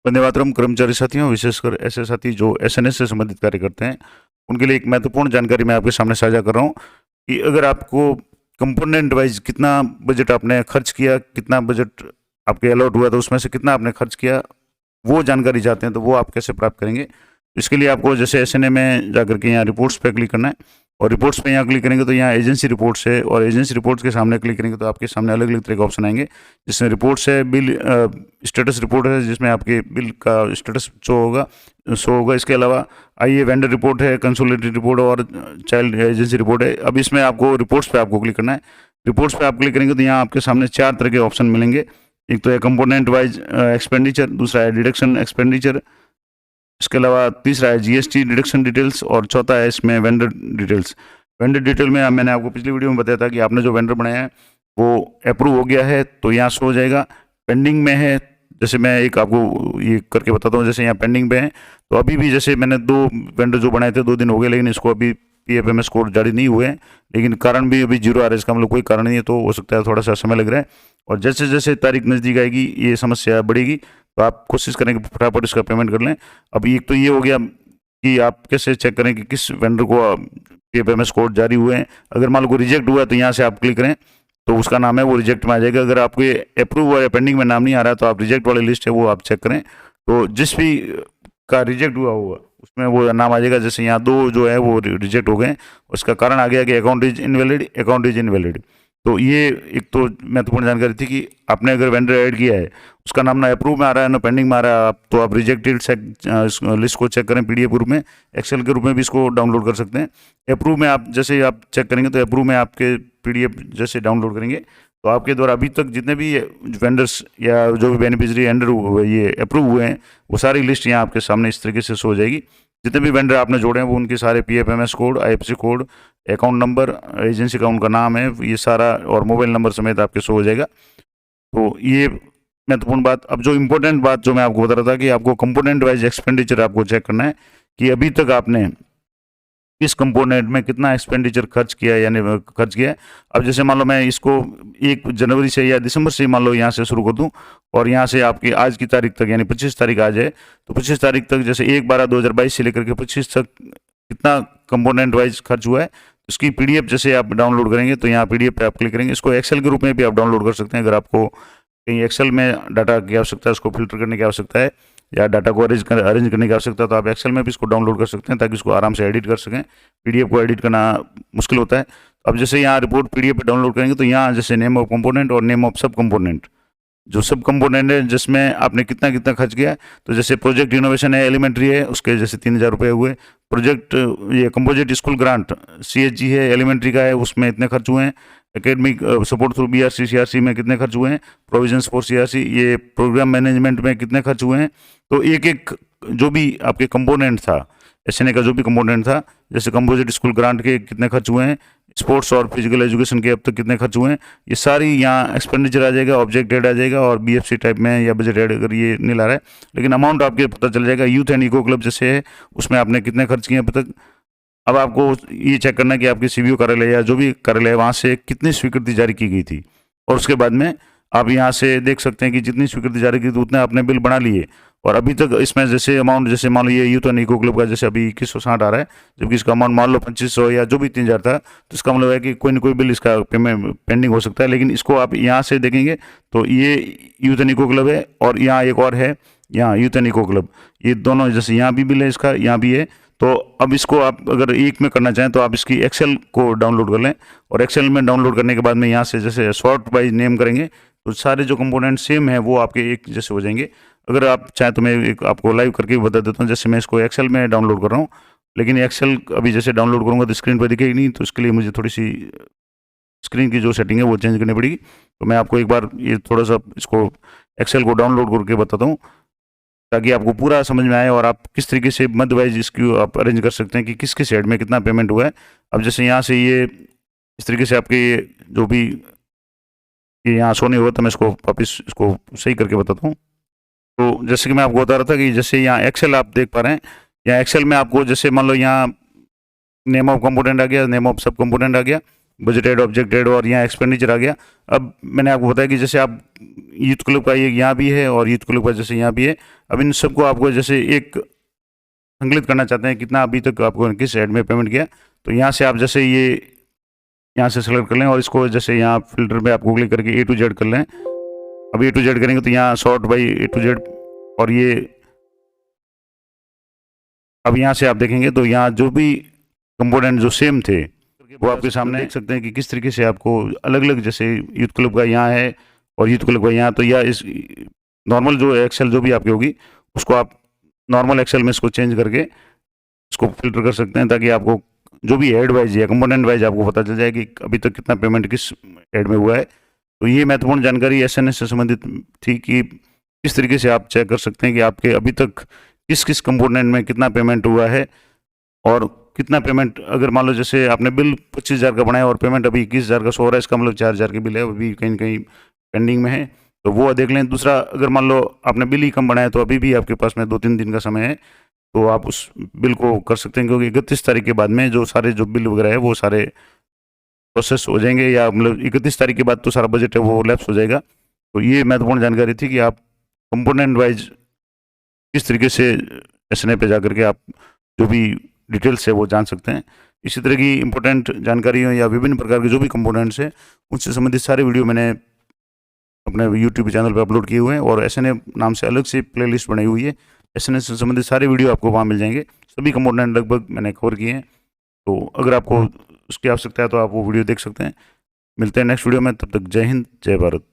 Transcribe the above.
वंदे मातरम। कर्मचारी साथियों, विशेषकर ऐसे साथी जो एसएनएस से संबंधित कार्य करते हैं, उनके लिए एक महत्वपूर्ण जानकारी मैं आपके सामने साझा कर रहा हूँ कि अगर आपको कंपोनेंट वाइज कितना बजट आपने खर्च किया, कितना बजट आपके अलॉट हुआ था, उसमें से कितना आपने खर्च किया, वो जानकारी चाहते हैं तो वो आप कैसे प्राप्त करेंगे। इसके लिए आपको जैसे एसएनए में जाकर के यहाँ रिपोर्ट्स पे क्लिक करना है, और रिपोर्ट्स पे यहाँ क्लिक करेंगे तो यहाँ एजेंसी रिपोर्ट्स है, और एजेंसी रिपोर्ट्स के सामने क्लिक करेंगे तो आपके सामने अलग अलग तरह के ऑप्शन आएंगे, जिसमें रिपोर्ट्स है, बिल स्टेटस रिपोर्ट है जिसमें आपके बिल का स्टेटस शो होगा। इसके अलावा आइए वेंडर रिपोर्ट है, कंसोलिडेटेड रिपोर्ट और चाइल्ड एजेंसी रिपोर्ट है। अब इसमें आपको रिपोर्ट्स पे आपको क्लिक करना है। रिपोर्ट्स पे आप क्लिक करेंगे तो यहाँ आपके सामने 4 तरह के ऑप्शन मिलेंगे। एक तो है कंपोनेंट वाइज एक्सपेंडिचर, दूसरा है डिडक्शन एक्सपेंडिचर, इसके अलावा तीसरा है जीएसटी डिडक्शन डिटेल्स, और चौथा है इसमें वेंडर डिटेल्स। वेंडर डिटेल में मैंने आपको पिछली वीडियो में बताया था कि आपने जो वेंडर बनाया है वो अप्रूव हो गया है तो यहाँ शो हो जाएगा। पेंडिंग में है, जैसे मैं एक आपको ये करके बताता हूँ, जैसे यहाँ पेंडिंग पे है तो अभी भी जैसे मैंने 2 वेंडर जो बनाए थे 2 दिन हो गए, लेकिन इसको अभी PFMS कोड जारी नहीं हुए हैं, लेकिन कारण भी अभी 0 आ रहा है। इसका मतलब कोई कारण नहीं है, तो हो सकता है थोड़ा सा समय लग रहा है, और जैसे जैसे तारीख नज़दीक आएगी ये समस्या बढ़ेगी, तो आप कोशिश करें कि फटाफट इसका पेमेंट कर लें। अभी एक तो ये हो गया कि आप कैसे चेक करें कि किस वेंडर को PFMS कोड जारी हुए हैं। अगर मान लो कोई रिजेक्ट हुआ है तो यहाँ से आप क्लिक करें तो उसका नाम है वो रिजेक्ट में आ जाएगा। अगर आपके अप्रूव या पेंडिंग में नाम नहीं आ रहा है तो आप रिजेक्ट वाली लिस्ट है वो आप चेक करें, तो जिस भी का रिजेक्ट हुआ होगा उसमें वो नाम आ जाएगा। जैसे यहाँ 2 जो है वो रिजेक्ट हो गए, उसका कारण आ गया कि अकाउंट इज इनवैलिड। तो ये एक तो महत्वपूर्ण जानकारी थी कि आपने अगर वेंडर ऐड किया है, उसका नाम ना अप्रूव में आ रहा है ना पेंडिंग में आ रहा है, आप तो आप रिजेक्टेड लिस्ट को चेक करें PDF के रूप में, एक्सेल के रूप में भी इसको डाउनलोड कर सकते हैं। अप्रूव में आप जैसे आप चेक करेंगे तो अप्रूव में आपके PDF जैसे डाउनलोड करेंगे तो आपके द्वारा अभी तक जितने भी वेंडर्स या जो भी बेनिफिशियरी एंडर ये अप्रूव हुए हैं वो सारी लिस्ट यहाँ आपके सामने इस तरीके से शो हो जाएगी। जितने भी वेंडर आपने जोड़े हैं वो उनके सारे PFMS code, IFSC code, account number, agency का उनका नाम है, ये सारा और मोबाइल नंबर समेत आपके शो हो जाएगा। तो ये महत्वपूर्ण बात। अब जो इम्पोर्टेंट बात जो मैं आपको बता रहा था कि आपको कंपोनेंट वाइज एक्सपेंडिचर आपको चेक करना है कि अभी तक आपने किस कंपोनेंट में कितना एक्सपेंडिचर खर्च किया है, यानी खर्च किया है। अब जैसे मान लो मैं इसको 1 जनवरी से या दिसंबर से मान लो यहाँ से शुरू कर दूँ, और यहाँ से आपकी आज की तारीख तक यानी 25 तारीख आ जाए, तो 25 तारीख तक जैसे 1/12/2022 से लेकर के 25 तक कितना कंपोनेंट वाइज खर्च हुआ है, उसकी PDF जैसे आप डाउनलोड करेंगे तो यहाँ PDF पे आप क्लिक करेंगे। इसको एक्सेल के रूप में भी आप डाउनलोड कर सकते हैं। अगर आपको कहीं एक्सेल में डाटा की आवश्यकता है, उसको फिल्टर करने की आवश्यकता है या डाटा को अरेंज करने की आवश्यकता है, तो आप एक्सेल में भी इसको डाउनलोड कर सकते हैं ताकि इसको आराम से एडिट कर सकें। PDF को एडिट करना मुश्किल होता है। अब जैसे यहाँ रिपोर्ट PDF पे डाउनलोड करेंगे तो यहाँ जैसे नेम ऑफ कंपोनेंट और नेम ऑफ सब कंपोनेंट, जो सब कंपोनेंट है जिसमें आपने कितना कितना खर्च किया है, तो जैसे प्रोजेक्ट इनोवेशन है, एलिमेंट्री है, उसके जैसे 3000 रुपये हुए। प्रोजेक्ट ये कंपोजिट स्कूल ग्रांट CHG है, एलिमेंट्री का है, उसमें इतने खर्च हुए हैं। Academic support through BRC CRC में कितने खर्च हुए हैं। प्रोविजंस फॉर CRC, ये प्रोग्राम मैनेजमेंट में कितने खर्च हुए हैं। तो एक एक जो भी आपके कंपोनेंट था, SNA का जो भी कंपोनेंट था, जैसे कंपोजिट स्कूल ग्रांट के कितने खर्च हुए हैं, स्पोर्ट्स और फिजिकल एजुकेशन के अब तक कितने खर्च हुए हैं, ये सारी यहाँ एक्सपेंडिचर आ जाएगा, ऑब्जेक्ट हेड आ जाएगा, और BFC टाइप में या बजट हेड अगर ये नहीं ला रहा है, लेकिन अमाउंट आपके पता चल जाएगा। यूथ एंड इको क्लब जैसे है उसमें आपने कितने खर्च किए अब तक। अब आपको ये चेक करना है कि आपके CBO कार्यालय या जो भी कार्यालय है वहाँ से कितनी स्वीकृति जारी की गई थी, और उसके बाद में आप यहाँ से देख सकते हैं कि जितनी स्वीकृति जारी की थी उतने आपने बिल बना लिए। और अभी तक इसमें जैसे अमाउंट, जैसे मान लो ये यूथ एंड इको क्लब का जैसे अभी 2160 आ रहा है, जबकि इसका अमाउंट मान लो 2500 या जो भी 3000 था, तो इसका मतलब है कि कोई ना कोई बिल इसका पेमेंट पेंडिंग हो सकता है। लेकिन इसको आप यहाँ से देखेंगे तो ये यूथ एंड इको क्लब है, और यहाँ एक और है, यहाँ यूथ एंड इको क्लब, ये दोनों जैसे यहाँ भी बिल है इसका, यहाँ भी है। तो अब इसको आप अगर एक में करना चाहें तो आप इसकी एक्सेल को डाउनलोड कर लें, और एक्सेल में डाउनलोड करने के बाद में यहाँ से जैसे सॉर्ट बाई नेम करेंगे तो सारे जो कंपोनेंट सेम है वो आपके एक जैसे हो जाएंगे। अगर आप चाहें तो मैं एक आपको लाइव करके भी बता देता हूँ। जैसे मैं इसको एक्सेल में डाउनलोड कर रहा हूँ, लेकिन एक्सेल अभी जैसे डाउनलोड करूँगा तो स्क्रीन पर दिखेगी नहीं, तो इसके लिए मुझे थोड़ी सी स्क्रीन की जो सेटिंग है वो चेंज करनी पड़ेगी। तो मैं आपको एक बार ये थोड़ा सा इसको एक्सेल को डाउनलोड करके बताता हूँ ताकि आपको पूरा समझ में आए, और आप किस तरीके से मध्य वाइज इसकी आप अरेंज कर सकते हैं कि किस किस हेड में कितना पेमेंट हुआ है। अब जैसे यहाँ से ये इस तरीके से आपके जो भी ये यहाँ शो नहीं होगा तो मैं इसको वापस इसको सही करके बताता हूँ। तो जैसे कि मैं आपको बता रहा था कि जैसे यहाँ एक्सेल आप देख पा रहे हैं, यहाँ एक्सेल में आपको जैसे मान लो यहाँ नेम ऑफ कंपोनेंट आ गया, नेम ऑफ सब कंपोनेंट आ गया, बजट ऐड, ऑब्जेक्ट ऐड और यहाँ एक्सपेंडिचर आ गया। अब मैंने आपको बताया कि जैसे आप यूथ क्लब का ये यहाँ भी है और यूथ क्लब का जैसे यहाँ भी है, अब इन सबको आपको जैसे एक संकलित करना चाहते हैं कितना अभी तक आपको किस ऐड में पेमेंट किया, तो यहाँ से आप जैसे ये यहाँ से सेलेक्ट कर लें और इसको जैसे यहाँ फिल्टर पे आपको क्लिक करके A to Z कर लें। अब A to Z करेंगे तो यहाँ sort by A to Z, और ये अब यहाँ से आप देखेंगे तो यहाँ जो भी कंपोनेंट जो सेम थे वो आपके सामने देख सकते हैं कि किस तरीके से आपको अलग अलग, जैसे यूथ क्लब का यहाँ है और यूथ क्लब का यहाँ, तो या इस नॉर्मल जो एक्सेल जो भी आपकी होगी उसको आप नॉर्मल एक्सेल में इसको चेंज करके इसको फिल्टर कर सकते हैं, ताकि आपको जो भी एड वाइज या कंपोनेंट वाइज आपको पता चल जाए कि अभी तक कितना पेमेंट किस एड में हुआ है। तो ये महत्वपूर्ण जानकारी SNS से संबंधित थी कि किस तरीके से आप चेक कर सकते हैं कि आपके अभी तक किस किस कंपोनेंट में कितना पेमेंट हुआ है, और कितना पेमेंट, अगर मान लो जैसे आपने बिल 25,000 का बनाया और पेमेंट अभी 21,000 का शो हो रहा है, इसका मतलब 4,000 की बिल है, अभी कहीं ना कहीं पेंडिंग में है, तो वो देख लें। दूसरा, अगर मान लो आपने बिल ही कम बनाया तो अभी भी आपके पास में 2-3 दिन का समय है, तो आप उस बिल को कर सकते हैं, क्योंकि 31 तारीख के बाद में जो सारे जो बिल वगैरह है वो सारे प्रोसेस हो जाएंगे, या मतलब 31 तारीख के बाद तो सारा बजट है वो लैप्स हो जाएगा। तो ये महत्वपूर्ण जानकारी थी कि आप कंपोनेंट वाइज किस तरीके से SNA पे जाकर के आप जो भी डिटेल्स है वो जान सकते हैं। इसी तरह की इंपॉर्टेंट जानकारियों या विभिन्न प्रकार के जो भी कंपोनेंट्स हैं उनसे संबंधित सारे वीडियो मैंने अपने यूट्यूब चैनल पर अपलोड किए हुए हैं, और SNA नाम से अलग से प्लेलिस्ट बनाई हुई है। SNA से संबंधित सारे वीडियो आपको वहाँ मिल जाएंगे, सभी कंपोनेंट लगभग मैंने कवर किए हैं। तो अगर आपको उसकी आवश्यकता है तो आप वो वीडियो देख सकते हैं। मिलते हैं नेक्स्ट वीडियो में, तब तक जय हिंद, जय भारत।